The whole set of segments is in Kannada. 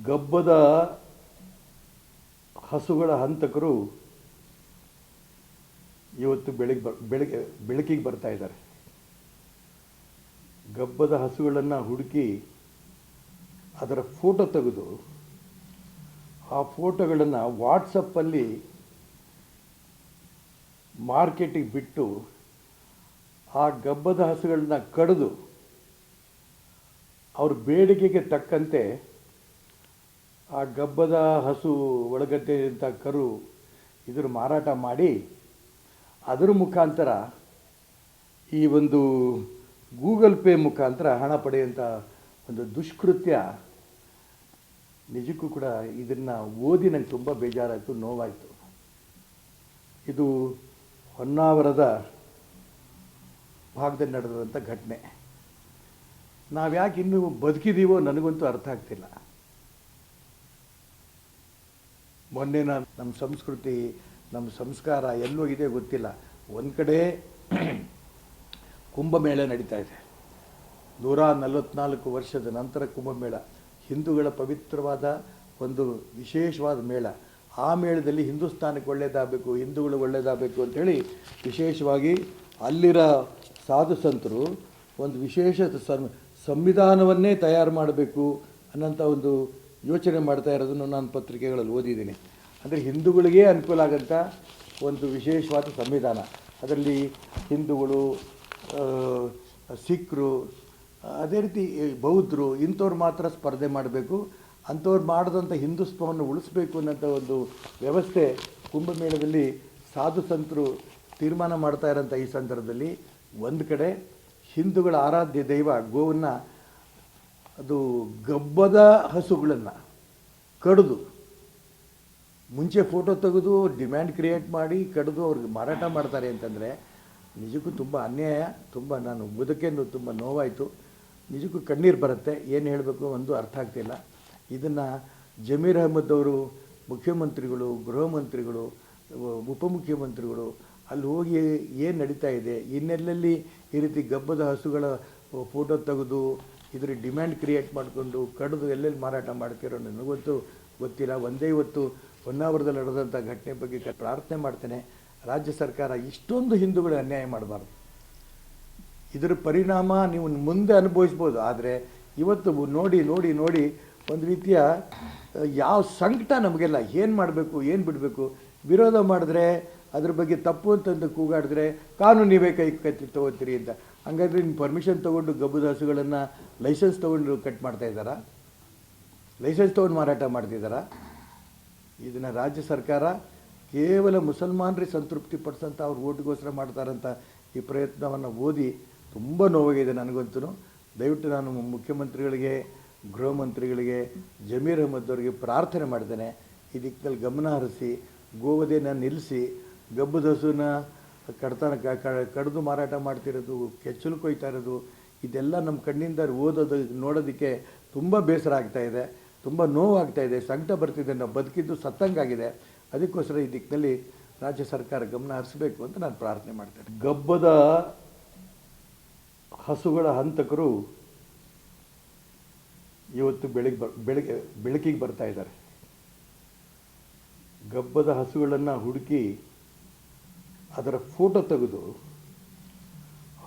ಗಬ್ಬದ ಹಸುಗಳ ಹಂತಕರು ಇವತ್ತು ಬೆಳಕಿಗೆ ಬರ್ತಾ ಇದ್ದಾರೆ. ಗಬ್ಬದ ಹಸುಗಳನ್ನು ಹುಡುಕಿ ಅದರ ಫೋಟೋ ತೆಗೆದು ಆ ಫೋಟೋಗಳನ್ನು ವಾಟ್ಸಪ್ಪಲ್ಲಿ ಮಾರ್ಕೆಟಿಗೆ ಬಿಟ್ಟು ಆ ಗಬ್ಬದ ಹಸುಗಳನ್ನ ಕಡಿದು ಅವ್ರ ಬೇಡಿಕೆಗೆ ತಕ್ಕಂತೆ ಆ ಗಬ್ಬದ ಹಸು ಒಳಗಟ್ಟೆಂಥ ಕರು ಇದರ ಮಾರಾಟ ಮಾಡಿ ಅದರ ಮುಖಾಂತರ ಈ ಒಂದು ಗೂಗಲ್ ಪೇ ಮುಖಾಂತರ ಹಣ ಪಡೆಯುವಂಥ ಒಂದು ದುಷ್ಕೃತ್ಯ ನಿಜಕ್ಕೂ ಕೂಡ ಇದನ್ನು ಓದಿ ನಂಗೆ ತುಂಬ ಬೇಜಾರಾಯಿತು, ನೋವಾಯಿತು. ಇದು ಹೊನ್ನಾವರದ ಭಾಗದಲ್ಲಿ ನಡೆದಂಥ ಘಟನೆ. ನಾವು ಯಾಕೆ ಇನ್ನೂ ಬದುಕಿದ್ದೀವೋ ನನಗಂತೂ ಅರ್ಥ ಆಗ್ತಿಲ್ಲ. ಮೊನ್ನೆ ನಮ್ಮ ಸಂಸ್ಕೃತಿ, ನಮ್ಮ ಸಂಸ್ಕಾರ ಎಲ್ಲೋಗಿದೆ ಗೊತ್ತಿಲ್ಲ. ಒಂದು ಕಡೆ ಕುಂಭಮೇಳ ನಡೀತಾ ಇದೆ. 144 ವರ್ಷದ ನಂತರ ಕುಂಭಮೇಳ ಹಿಂದೂಗಳ ಪವಿತ್ರವಾದ ಒಂದು ವಿಶೇಷವಾದ ಮೇಳ. ಆ ಮೇಳದಲ್ಲಿ ಹಿಂದೂಸ್ತಾನಕ್ಕೆ ಒಳ್ಳೆಯದಾಗಬೇಕು, ಹಿಂದೂಗಳಿಗೆ ಒಳ್ಳೆಯದಾಗಬೇಕು ಅಂಥೇಳಿ ವಿಶೇಷವಾಗಿ ಅಲ್ಲಿರೋ ಸಾಧು ಸಂತರು ಒಂದು ವಿಶೇಷ ಸಂವಿಧಾನವನ್ನೇ ತಯಾರು ಮಾಡಬೇಕು ಅನ್ನೋಂಥ ಒಂದು ಯೋಚನೆ ಮಾಡ್ತಾ ಇರೋದನ್ನು ನಾನು ಪತ್ರಿಕೆಗಳಲ್ಲಿ ಓದಿದ್ದೀನಿ. ಅಂದರೆ ಹಿಂದೂಗಳಿಗೆ ಅನುಕೂಲ ಆಗೋಂಥ ಒಂದು ವಿಶೇಷವಾದ ಸಂವಿಧಾನ. ಅದರಲ್ಲಿ ಹಿಂದೂಗಳು, ಸಿಖ್ರು, ಅದೇ ರೀತಿ ಬೌದ್ಧರು ಇಂಥವ್ರು ಮಾತ್ರ ಸ್ಪರ್ಧೆ ಮಾಡಬೇಕು, ಅಂಥವ್ರು ಮಾಡಿದಂಥ ಹಿಂದುತ್ವವನ್ನು ಉಳಿಸ್ಬೇಕು ಅನ್ನೋಂಥ ಒಂದು ವ್ಯವಸ್ಥೆ ಕುಂಭಮೇಳದಲ್ಲಿ ಸಾಧು ಸಂತರು ತೀರ್ಮಾನ ಮಾಡ್ತಾ ಇರೋಂಥ ಈ ಸಂದರ್ಭದಲ್ಲಿ ಒಂದು ಕಡೆ ಹಿಂದೂಗಳ ಆರಾಧ್ಯ ದೈವ ಗೋವನ್ನು, ಅದು ಗಬ್ಬದ ಹಸುಗಳನ್ನು ಕಡಿದು ಮುಂಚೆ ಫೋಟೋ ತೆಗೆದು ಡಿಮ್ಯಾಂಡ್ ಕ್ರಿಯೇಟ್ ಮಾಡಿ ಕಡಿದು ಅವ್ರಿಗೆ ಮಾರಾಟ ಮಾಡ್ತಾರೆ ಅಂತಂದರೆ ನಿಜಕ್ಕೂ ತುಂಬ ಅನ್ಯಾಯ. ತುಂಬ ನಾನು ಬದುಕೇನು ತುಂಬ ನೋವಾಯಿತು. ನಿಜಕ್ಕೂ ಕಣ್ಣೀರು ಬರುತ್ತೆ. ಏನು ಹೇಳಬೇಕು ಒಂದು ಅರ್ಥ ಆಗ್ತಿಲ್ಲ. ಇದನ್ನು ಜಮೀರ್ ಅಹ್ಮದ್ ಅವರು ಮುಖ್ಯಮಂತ್ರಿಗಳು, ಗೃಹ ಮಂತ್ರಿಗಳು, ಉಪಮುಖ್ಯಮಂತ್ರಿಗಳು ಅಲ್ಲಿ ಹೋಗಿ ಏನು ನಡೀತಾ ಇದೆ, ಇನ್ನೆಲ್ಲಲ್ಲಿ ಈ ರೀತಿ ಗಬ್ಬದ ಹಸುಗಳ ಫೋಟೋ ತೆಗೆದು ಇದ್ರ ಡಿಮ್ಯಾಂಡ್ ಕ್ರಿಯೇಟ್ ಮಾಡಿಕೊಂಡು ಕಡಿದು ಎಲ್ಲೆಲ್ಲಿ ಮಾರಾಟ ಮಾಡ್ತಿರೋ ನನಗಂತೂ ಗೊತ್ತಿಲ್ಲ. ಒಂದೇ ಇವತ್ತು ಹೊನ್ನಾವರದಲ್ಲಿ ನಡೆದಂಥ ಘಟನೆ ಬಗ್ಗೆ ಪ್ರಾರ್ಥನೆ ಮಾಡ್ತೇನೆ, ರಾಜ್ಯ ಸರ್ಕಾರ ಇಷ್ಟೊಂದು ಹಿಂದೂಗಳು ಅನ್ಯಾಯ ಮಾಡಬಾರ್ದು. ಇದರ ಪರಿಣಾಮ ನೀವು ಮುಂದೆ ಅನುಭವಿಸ್ಬೋದು. ಆದರೆ ಇವತ್ತು ನೋಡಿ ನೋಡಿ ನೋಡಿ ಒಂದು ರೀತಿಯ ಯಾವ ಸಂಕಟ ನಮಗೆಲ್ಲ. ಏನು ಮಾಡಬೇಕು, ಏನು ಬಿಡಬೇಕು, ವಿರೋಧ ಮಾಡಿದ್ರೆ ಅದ್ರ ಬಗ್ಗೆ ತಪ್ಪು ಅಂತಂದು ಕೂಗಾಡಿದ್ರೆ ಕಾನೂನು ನೀವೇ ಕೈ ತೊಗೋತೀರಿ ಅಂತ. ಹಂಗಾದ್ರೆ ನಿಮ್ಮ ಪರ್ಮಿಷನ್ ತೊಗೊಂಡು ಗಬ್ಬದ ಹಸುಗಳನ್ನು ಲೈಸೆನ್ಸ್ ತೊಗೊಂಡು ಕಟ್ ಮಾಡ್ತಾ ಇದ್ದಾರಾ? ಲೈಸೆನ್ಸ್ ತೊಗೊಂಡು ಮಾರಾಟ ಮಾಡ್ತಿದ್ದಾರಾ? ಇದನ್ನು ರಾಜ್ಯ ಸರ್ಕಾರ ಕೇವಲ ಮುಸಲ್ಮಾನರಿಗೆ ಸಂತೃಪ್ತಿ ಪಡಿಸೋಂಥ ಅವ್ರ ಓಟಿಗೋಸ್ಕರ ಮಾಡ್ತಾರಂಥ ಈ ಪ್ರಯತ್ನವನ್ನು ಓದಿ ತುಂಬ ನೋವಾಗಿದೆ ನನಗಂತೂ. ದಯವಿಟ್ಟು ನಾನು ಮುಖ್ಯಮಂತ್ರಿಗಳಿಗೆ, ಗೃಹ ಮಂತ್ರಿಗಳಿಗೆ, ಜಮೀರ್ ಅಹ್ಮದ್ ಅವರಿಗೆ ಪ್ರಾರ್ಥನೆ ಮಾಡ್ತೇನೆ, ಈ ದಿಕ್ಕಲ್ಲಿ ಗಮನ ಹರಿಸಿ ಗೋವಧೆಯನ್ನು ನಿಲ್ಲಿಸಿ ಗಬ್ಬದ ಹಸುನ ಕಡಿದು ಮಾರಾಟ ಮಾಡ್ತಿರೋದು, ಕೆಚ್ಚಲು ಕೊಯ್ತಾ ಇರೋದು, ಇದೆಲ್ಲ ನಮ್ಮ ಕಣ್ಣಿಂದ ನೋಡೋದಕ್ಕೆ ತುಂಬ ಬೇಸರ ಆಗ್ತಾಯಿದೆ, ತುಂಬ ನೋವಾಗ್ತಾಯಿದೆ, ಸಂಕಟ ಬರ್ತಿದೆ. ನಾವು ಬದುಕಿದ್ದು ಸತ್ತಂಗಾಗಿದೆ. ಅದಕ್ಕೋಸ್ಕರ ಈ ದಿಕ್ಕಿನಲ್ಲಿ ರಾಜ್ಯ ಸರ್ಕಾರ ಗಮನ ಹರಿಸಬೇಕು ಅಂತ ನಾನು ಪ್ರಾರ್ಥನೆ ಮಾಡ್ತೇನೆ. ಗಬ್ಬದ ಹಸುಗಳ ಹಂತಕರು ಇವತ್ತು ಬೆಳಕಿಗೆ ಬರ್ತಾ ಇದ್ದಾರೆ. ಗಬ್ಬದ ಹಸುಗಳನ್ನು ಹುಡುಕಿ ಅದರ ಫೋಟೋ ತೆಗೆದು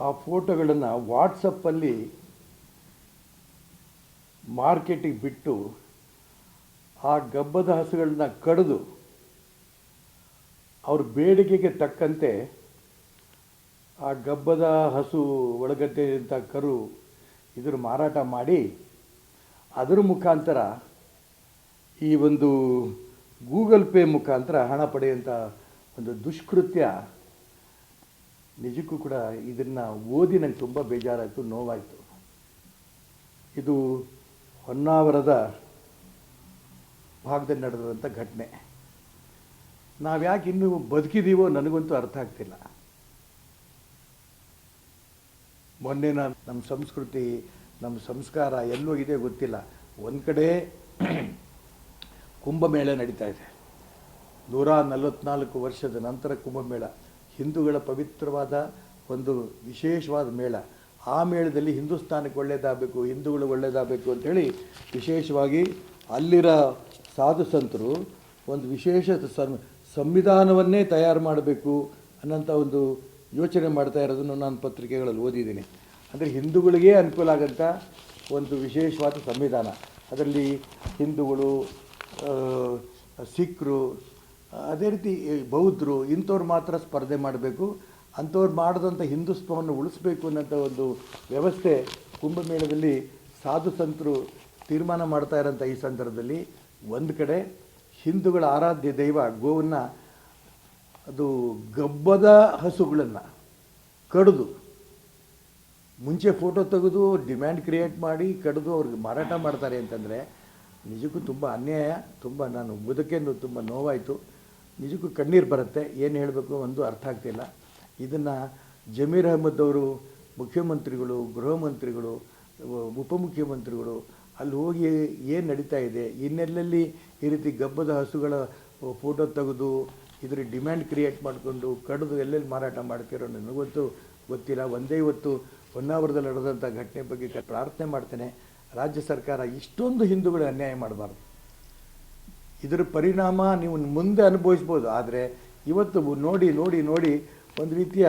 ಆ ಫೋಟೋಗಳನ್ನು ವಾಟ್ಸಪ್ಪಲ್ಲಿ ಮಾರ್ಕೆಟಿಗೆ ಬಿಟ್ಟು ಆ ಗಬ್ಬದ ಹಸುಗಳನ್ನ ಕಡಿದು ಅವ್ರ ಬೇಡಿಕೆಗೆ ತಕ್ಕಂತೆ ಆ ಗಬ್ಬದ ಹಸು ಒಳಗಟ್ಟೆಂಥ ಕರು ಇದರ ಮಾರಾಟ ಮಾಡಿ ಅದರ ಮುಖಾಂತರ ಈ ಒಂದು ಗೂಗಲ್ ಪೇ ಮುಖಾಂತರ ಹಣ ಪಡೆಯುವಂಥ ಒಂದು ದುಷ್ಕೃತ್ಯ ನಿಜಕ್ಕೂ ಕೂಡ ಇದನ್ನು ಓದಿ ನಂಗೆ ತುಂಬ ಬೇಜಾರಾಯಿತು, ನೋವಾಯಿತು. ಇದು ಹೊನ್ನಾವರದ ಭಾಗದಲ್ಲಿ ನಡೆದಂಥ ಘಟನೆ. ನಾವು ಯಾಕೆ ಇನ್ನೂ ಬದುಕಿದ್ದೀವೋ ನನಗಂತೂ ಅರ್ಥ ಆಗ್ತಿಲ್ಲ. ಮೊನ್ನೆ ನಮ್ಮ ಸಂಸ್ಕೃತಿ, ನಮ್ಮ ಸಂಸ್ಕಾರ ಎಲ್ಲೋಗಿದೆ ಗೊತ್ತಿಲ್ಲ. ಒಂದು ಕಡೆ ಕುಂಭಮೇಳ ನಡೀತಾ ಇದೆ. 144 ವರ್ಷದ ನಂತರ ಕುಂಭಮೇಳ ಹಿಂದೂಗಳ ಪವಿತ್ರವಾದ ಒಂದು ವಿಶೇಷವಾದ ಮೇಳ. ಆ ಮೇಳದಲ್ಲಿ ಹಿಂದೂಸ್ತಾನಕ್ಕೆ ಒಳ್ಳೆಯದಾಗಬೇಕು, ಹಿಂದೂಗಳಿಗೆ ಒಳ್ಳೆಯದಾಗಬೇಕು ಅಂಥೇಳಿ ವಿಶೇಷವಾಗಿ ಅಲ್ಲಿರೋ ಸಾಧು ಸಂತರು ಒಂದು ವಿಶೇಷ ಸಂವಿಧಾನವನ್ನೇ ತಯಾರು ಮಾಡಬೇಕು ಅನ್ನೋಂಥ ಒಂದು ಯೋಚನೆ ಮಾಡ್ತಾ ಇರೋದನ್ನು ನಾನು ಪತ್ರಿಕೆಗಳಲ್ಲಿ ಓದಿದ್ದೀನಿ. ಅಂದರೆ ಹಿಂದೂಗಳಿಗೆ ಅನುಕೂಲ ಆಗೋಂಥ ಒಂದು ವಿಶೇಷವಾದ ಸಂವಿಧಾನ. ಅದರಲ್ಲಿ ಹಿಂದೂಗಳು, ಸಿಖ್ರು, ಅದೇ ರೀತಿ ಬೌದ್ಧರು ಇಂಥವ್ರು ಮಾತ್ರ ಸ್ಪರ್ಧೆ ಮಾಡಬೇಕು. ಅಂಥವ್ರು ಮಾಡಿದಂಥ ಹಿಂದುತ್ವವನ್ನು ಉಳಿಸ್ಬೇಕು ಅನ್ನೋಂಥ ಒಂದು ವ್ಯವಸ್ಥೆ ಕುಂಭಮೇಳದಲ್ಲಿ ಸಾಧು ಸಂತರು ತೀರ್ಮಾನ ಮಾಡ್ತಾ ಇರೋಂಥ ಈ ಸಂದರ್ಭದಲ್ಲಿ ಒಂದು ಕಡೆ ಹಿಂದೂಗಳ ಆರಾಧ್ಯ ದೈವ ಗೋವನ್ನು, ಅದು ಗಬ್ಬದ ಹಸುಗಳನ್ನು ಕಡಿದು ಮುಂಚೆ ಫೋಟೋ ತೆಗೆದು ಡಿಮ್ಯಾಂಡ್ ಕ್ರಿಯೇಟ್ ಮಾಡಿ ಕಡಿದು ಅವ್ರಿಗೆ ಮಾರಾಟ ಮಾಡ್ತಾರೆ ಅಂತಂದರೆ ನಿಜಕ್ಕೂ ತುಂಬ ಅನ್ಯಾಯ. ತುಂಬ ನಾನು ಬದುಕೇನು ತುಂಬ ನೋವಾಯಿತು. ನಿಜಕ್ಕೂ ಕಣ್ಣೀರು ಬರುತ್ತೆ. ಏನು ಹೇಳಬೇಕು ಒಂದು ಅರ್ಥ ಆಗ್ತಿಲ್ಲ. ಇದನ್ನು ಜಮೀರ್ ಅಹ್ಮದ್ ಅವರು ಮುಖ್ಯಮಂತ್ರಿಗಳು, ಗೃಹ ಮಂತ್ರಿಗಳು, ಉಪಮುಖ್ಯಮಂತ್ರಿಗಳು ಅಲ್ಲಿ ಹೋಗಿ ಏನು ನಡೀತಾ ಇದೆ, ಇನ್ನೆಲ್ಲಲ್ಲಿ ಈ ರೀತಿ ಗಬ್ಬದ ಹಸುಗಳ ಫೋಟೋ ತೆಗೆದು ಇದ್ರ ಡಿಮ್ಯಾಂಡ್ ಕ್ರಿಯೇಟ್ ಮಾಡಿಕೊಂಡು ಕಡಿದು ಎಲ್ಲೆಲ್ಲಿ ಮಾರಾಟ ಮಾಡ್ತಿರೋ ನನಗಂತೂ ಗೊತ್ತಿಲ್ಲ. ಒಂದೇ ಇವತ್ತು ಹೊನ್ನಾವರದಲ್ಲಿ ನಡೆದಂಥ ಘಟನೆ ಬಗ್ಗೆ ಪ್ರಾರ್ಥನೆ ಮಾಡ್ತೇನೆ, ರಾಜ್ಯ ಸರ್ಕಾರ ಇಷ್ಟೊಂದು ಹಿಂದೂಗಳು ಅನ್ಯಾಯ ಮಾಡಬಾರ್ದು. ಇದರ ಪರಿಣಾಮ ನೀವು ಮುಂದೆ ಅನುಭವಿಸ್ಬೋದು. ಆದರೆ ಇವತ್ತು ನೋಡಿ ನೋಡಿ ನೋಡಿ ಒಂದು ರೀತಿಯ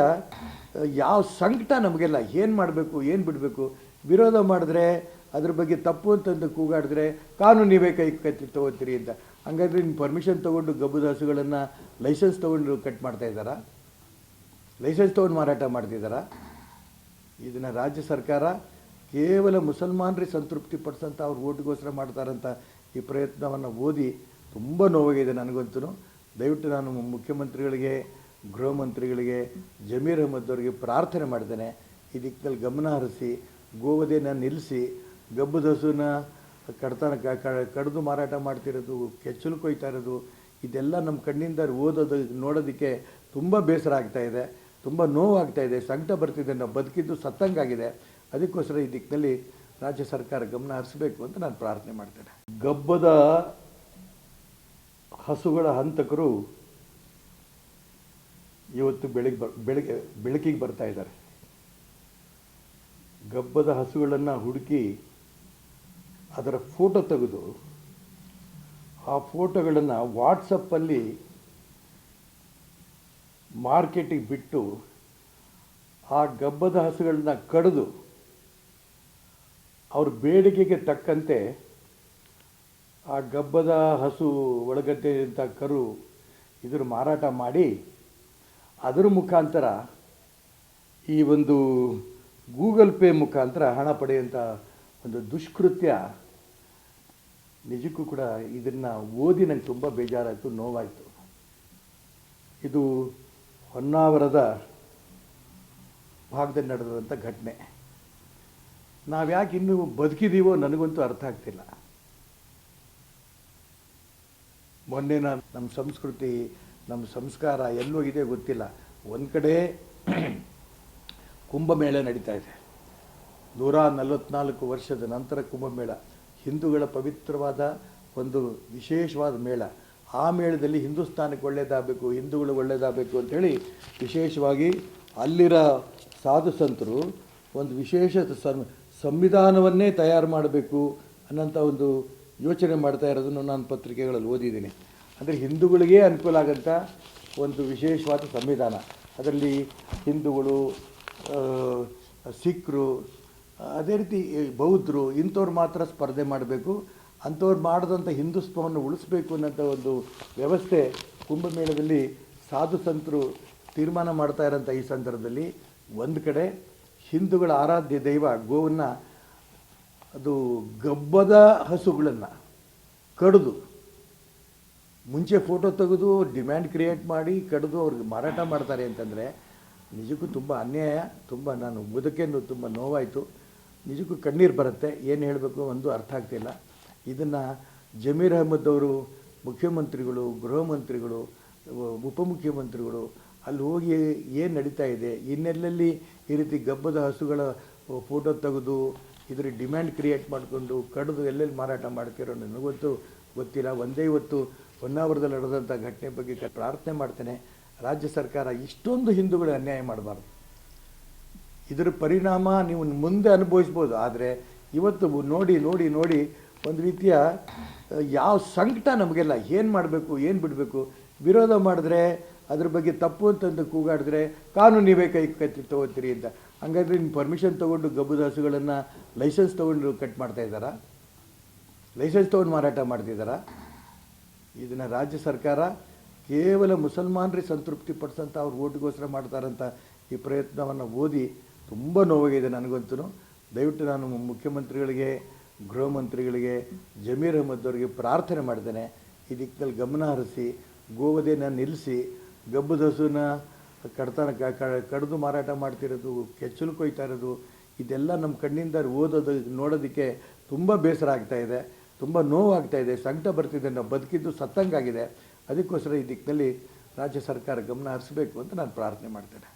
ಯಾವ ಸಂಕಟ ನಮಗೆಲ್ಲ, ಏನು ಮಾಡಬೇಕು ಏನು ಬಿಡಬೇಕು, ವಿರೋಧ ಮಾಡಿದ್ರೆ ಅದ್ರ ಬಗ್ಗೆ ತಪ್ಪು ಅಂತಂದು ಕೂಗಾಡಿದ್ರೆ ಕಾನೂನು ನೀವೇ ಕೈ ತೊಗೋತೀರಿ ಅಂತ. ಹಂಗಾದ್ರೆ ನಿಮ್ಮ ಪರ್ಮಿಷನ್ ತೊಗೊಂಡು ಗಬ್ಬದ ಹಸುಗಳನ್ನು ಲೈಸೆನ್ಸ್ ತೊಗೊಂಡು ಕಟ್ ಮಾಡ್ತಾ ಇದ್ದಾರಾ? ಲೈಸೆನ್ಸ್ ತೊಗೊಂಡು ಮಾರಾಟ ಮಾಡ್ತಿದ್ದಾರಾ? ಇದನ್ನು ರಾಜ್ಯ ಸರ್ಕಾರ ಕೇವಲ ಮುಸಲ್ಮಾನರಿಗೆ ಸಂತೃಪ್ತಿ ಪಡಿಸೋಂಥ ಅವ್ರ ಓಟಿಗೋಸ್ಕರ ಮಾಡ್ತಾರಂಥ ಈ ಪ್ರಯತ್ನವನ್ನು ಓದಿ ತುಂಬ ನೋವಾಗಿದೆ ನನಗಂತೂ. ದಯವಿಟ್ಟು ನಾನು ಮುಖ್ಯಮಂತ್ರಿಗಳಿಗೆ, ಗೃಹ ಮಂತ್ರಿಗಳಿಗೆ, ಜಮೀರ್ ಅಹ್ಮದ್ ಅವರಿಗೆ ಪ್ರಾರ್ಥನೆ ಮಾಡ್ತೇನೆ, ಈ ದಿಕ್ಕಿನಲ್ಲಿ ಗಮನ ಹರಿಸಿ ಗೋವಧೆನ ನಿಲ್ಲಿಸಿ ಗಬ್ಬದ ಹಸುನ ಕಡಿದು ಮಾರಾಟ ಮಾಡ್ತಿರೋದು, ಕೆಚ್ಚಲು ಕೊಯ್ತಾ ಇರೋದು, ಇದೆಲ್ಲ ನಮ್ಮ ಕಣ್ಣಿಂದ ನೋಡೋದಕ್ಕೆ ತುಂಬ ಬೇಸರ ಆಗ್ತಾಯಿದೆ, ತುಂಬ ನೋವಾಗ್ತಾಯಿದೆ, ಸಂಕಟ ಬರ್ತಿದೆ. ನಾವು ಬದುಕಿದ್ದು ಸತ್ತಂಗಾಗಿದೆ. ಅದಕ್ಕೋಸ್ಕರ ಈ ದಿಕ್ಕಿನಲ್ಲಿ ರಾಜ್ಯ ಸರ್ಕಾರ ಗಮನ ಹರಿಸಬೇಕು ಅಂತ ನಾನು ಪ್ರಾರ್ಥನೆ ಮಾಡ್ತೇನೆ. ಗಬ್ಬದ ಹಸುಗಳ ಹಂತಕರು ಇವತ್ತು ಬೆಳಕಿಗೆ ಬರ್ತಾ ಇದ್ದಾರೆ. ಗಬ್ಬದ ಹಸುಗಳನ್ನು ಹುಡುಕಿ ಅದರ ಫೋಟೋ ತೆಗೆದು ಆ ಫೋಟೋಗಳನ್ನು ವಾಟ್ಸಪ್ಪಲ್ಲಿ ಮಾರ್ಕೆಟಿಗೆ ಬಿಟ್ಟು ಆ ಗಬ್ಬದ ಹಸುಗಳನ್ನ ಕಡಿದು ಅವ್ರ ಬೇಡಿಕೆಗೆ ತಕ್ಕಂತೆ ಆ ಗಬ್ಬದ ಹಸು ಒಳಗಟ್ಟೆಂಥ ಕರು ಇದ್ರ ಮಾರಾಟ ಮಾಡಿ ಅದರ ಮುಖಾಂತರ ಈ ಒಂದು ಗೂಗಲ್ ಪೇ ಮುಖಾಂತರ ಹಣ ಪಡೆಯುವಂಥ ಒಂದು ದುಷ್ಕೃತ್ಯ. ನಿಜಕ್ಕೂ ಕೂಡ ಇದನ್ನು ಓದಿ ನಂಗೆ ತುಂಬ ಬೇಜಾರಾಯಿತು, ನೋವಾಯಿತು. ಇದು ಹೊನ್ನಾವರದ ಭಾಗದಲ್ಲಿ ನಡೆದಂಥ ಘಟನೆ. ನಾವು ಯಾಕೆ ಇನ್ನೂ ಬದುಕಿದ್ದೀವೋ ನನಗಂತೂ ಅರ್ಥ ಆಗ್ತಿಲ್ಲ. ಮೊನ್ನೆ ನಮ್ಮ ಸಂಸ್ಕೃತಿ, ನಮ್ಮ ಸಂಸ್ಕಾರ ಎಲ್ಲೋಗಿದೆ ಗೊತ್ತಿಲ್ಲ. ಒಂದು ಕಡೆ ಕುಂಭಮೇಳ ನಡೀತಾ ಇದೆ. 144 ವರ್ಷದ ನಂತರ ಕುಂಭಮೇಳ ಹಿಂದೂಗಳ ಪವಿತ್ರವಾದ ಒಂದು ವಿಶೇಷವಾದ ಮೇಳ. ಆ ಮೇಳದಲ್ಲಿ ಹಿಂದೂಸ್ತಾನಕ್ಕೆ ಒಳ್ಳೆಯದಾಗಬೇಕು, ಹಿಂದೂಗಳು ಒಳ್ಳೆಯದಾಗಬೇಕು ಅಂಥೇಳಿ ವಿಶೇಷವಾಗಿ ಅಲ್ಲಿರೋ ಸಾಧು ಸಂತರು ಒಂದು ವಿಶೇಷ ಸಂವಿಧಾನವನ್ನೇ ತಯಾರು ಮಾಡಬೇಕು ಅನ್ನೋಂಥ ಒಂದು ಯೋಚನೆ ಮಾಡ್ತಾ ಇರೋದನ್ನು ನಾನು ಪತ್ರಿಕೆಗಳಲ್ಲಿ ಓದಿದ್ದೀನಿ. ಅಂದರೆ ಹಿಂದೂಗಳಿಗೆ ಅನುಕೂಲ ಆಗೋಂಥ ಒಂದು ವಿಶೇಷವಾದ ಸಂವಿಧಾನ. ಅದರಲ್ಲಿ ಹಿಂದೂಗಳು, ಸಿಖ್ರು, ಅದೇ ರೀತಿ ಬೌದ್ಧರು ಇಂಥವ್ರು ಮಾತ್ರ ಸ್ಪರ್ಧೆ ಮಾಡಬೇಕು. ಅಂಥವ್ರು ಮಾಡಿದಂಥ ಹಿಂದುತ್ವವನ್ನು ಉಳಿಸ್ಬೇಕು ಅನ್ನೋಂಥ ಒಂದು ವ್ಯವಸ್ಥೆ ಕುಂಭಮೇಳದಲ್ಲಿ ಸಾಧು ಸಂತರು ತೀರ್ಮಾನ ಮಾಡ್ತಾ ಇರೋಂಥ ಈ ಸಂದರ್ಭದಲ್ಲಿ ಒಂದು ಕಡೆ ಹಿಂದೂಗಳ ಆರಾಧ್ಯ ದೈವ ಗೋವನ್ನು, ಅದು ಗಬ್ಬದ ಹಸುಗಳನ್ನು ಕಡಿದು ಮುಂಚೆ ಫೋಟೋ ತೆಗೆದು ಡಿಮ್ಯಾಂಡ್ ಕ್ರಿಯೇಟ್ ಮಾಡಿ ಕಡಿದು ಅವ್ರಿಗೆ ಮಾರಾಟ ಮಾಡ್ತಾರೆ ಅಂತಂದರೆ ನಿಜಕ್ಕೂ ತುಂಬ ಅನ್ಯಾಯ. ತುಂಬ ನಾನು ಬದುಕೇನು ತುಂಬ ನೋವಾಯಿತು. ನಿಜಕ್ಕೂ ಕಣ್ಣೀರು ಬರುತ್ತೆ. ಏನು ಹೇಳಬೇಕು ಒಂದು ಅರ್ಥ ಆಗ್ತಿಲ್ಲ. ಇದನ್ನು ಜಮೀರ್ ಅಹ್ಮದ್ ಅವರು ಮುಖ್ಯಮಂತ್ರಿಗಳು, ಗೃಹ ಮಂತ್ರಿಗಳು, ಉಪಮುಖ್ಯಮಂತ್ರಿಗಳು ಅಲ್ಲಿ ಹೋಗಿ ಏನು ನಡೀತಾ ಇದೆ, ಇನ್ನೆಲ್ಲಲ್ಲಿ ಈ ರೀತಿ ಗಬ್ಬದ ಹಸುಗಳ ಫೋಟೋ ತೆಗೆದು ಇದ್ರ ಡಿಮ್ಯಾಂಡ್ ಕ್ರಿಯೇಟ್ ಮಾಡಿಕೊಂಡು ಕಡಿದು ಎಲ್ಲೆಲ್ಲಿ ಮಾರಾಟ ಮಾಡ್ತಿರೋ ನನಗಂತೂ ಗೊತ್ತಿಲ್ಲ. ಒಂದೇ ಇವತ್ತು ಹೊನ್ನಾವರದಲ್ಲಿ ನಡೆದಂಥ ಘಟನೆ ಬಗ್ಗೆ ಪ್ರಾರ್ಥನೆ ಮಾಡ್ತೇನೆ, ರಾಜ್ಯ ಸರ್ಕಾರ ಇಷ್ಟೊಂದು ಹಿಂದೂಗಳು ಅನ್ಯಾಯ ಮಾಡಬಾರ್ದು. ಇದರ ಪರಿಣಾಮ ನೀವು ಮುಂದೆ ಅನುಭವಿಸ್ಬೋದು. ಆದರೆ ಇವತ್ತು ನೋಡಿ ನೋಡಿ ನೋಡಿ ಒಂದು ರೀತಿಯ ಯಾವ ಸಂಕಟ ನಮಗೆಲ್ಲ ಏನು ಮಾಡಬೇಕು ಏನು ಬಿಡಬೇಕು, ವಿರೋಧ ಮಾಡಿದ್ರೆ ಅದ್ರ ಬಗ್ಗೆ ತಪ್ಪು ಅಂತಂದು ಕೂಗಾಡಿದ್ರೆ ಕಾನೂನು ನೀವೇ ಕೈ ತೊಗೋತೀರಿ ಅಂತ. ಹಂಗಾದ್ರೆ ನಿಮ್ಮ ಪರ್ಮಿಷನ್ ತೊಗೊಂಡು ಗಬ್ಬು ಹಸುಗಳನ್ನು ಲೈಸೆನ್ಸ್ ತೊಗೊಂಡು ಕಟ್ ಮಾಡ್ತಾ ಇದ್ದಾರಾ? ಲೈಸೆನ್ಸ್ ತೊಗೊಂಡು ಮಾರಾಟ ಮಾಡ್ತಿದ್ದಾರಾ? ಇದನ್ನು ರಾಜ್ಯ ಸರ್ಕಾರ ಕೇವಲ ಮುಸಲ್ಮಾನರಿಗೆ ಸಂತೃಪ್ತಿ ಪಡಿಸೋಂಥ ಅವ್ರ ಓಟ್ಗೋಸ್ಕರ ಮಾಡ್ತಾರಂಥ ಈ ಪ್ರಯತ್ನವನ್ನು ಓದಿ ತುಂಬ ನೋವಾಗಿದೆ ನನಗಂತೂ. ದಯವಿಟ್ಟು ನಾನು ಮುಖ್ಯಮಂತ್ರಿಗಳಿಗೆ, ಗೃಹ ಮಂತ್ರಿಗಳಿಗೆ, ಜಮೀರ್ ಅಹಮದ್ ಅವರಿಗೆ ಪ್ರಾರ್ಥನೆ ಮಾಡ್ತೇನೆ, ಈ ದಿಕ್ಕಿನಲ್ಲಿ ಗಮನ ಹರಿಸಿ ಗೋವಧೆನ ನಿಲ್ಲಿಸಿ, ಗಬ್ಬದ ಹಸುನ ಕಡಿದು ಮಾರಾಟ ಮಾಡ್ತಿರೋದು, ಕೆಚ್ಚಲು ಕೊಯ್ತಾ ಇರೋದು, ಇದೆಲ್ಲ ನಮ್ಮ ಕಣ್ಣಿಂದ ನೋಡೋದಕ್ಕೆ ತುಂಬ ಬೇಸರ ಆಗ್ತಾಯಿದೆ, ತುಂಬ ನೋವಾಗ್ತಾಯಿದೆ, ಸಂಕಟ ಬರ್ತಿದೆ, ನಾವು ಬದುಕಿದ್ದು ಸತ್ತಂಗಾಗಿದೆ. ಅದಕ್ಕೋಸ್ಕರ ಈ ದಿಕ್ಕಿನಲ್ಲಿ ರಾಜ್ಯ ಸರ್ಕಾರ ಗಮನ ಹರಿಸಬೇಕು ಅಂತ ನಾನು ಪ್ರಾರ್ಥನೆ ಮಾಡ್ತೇನೆ.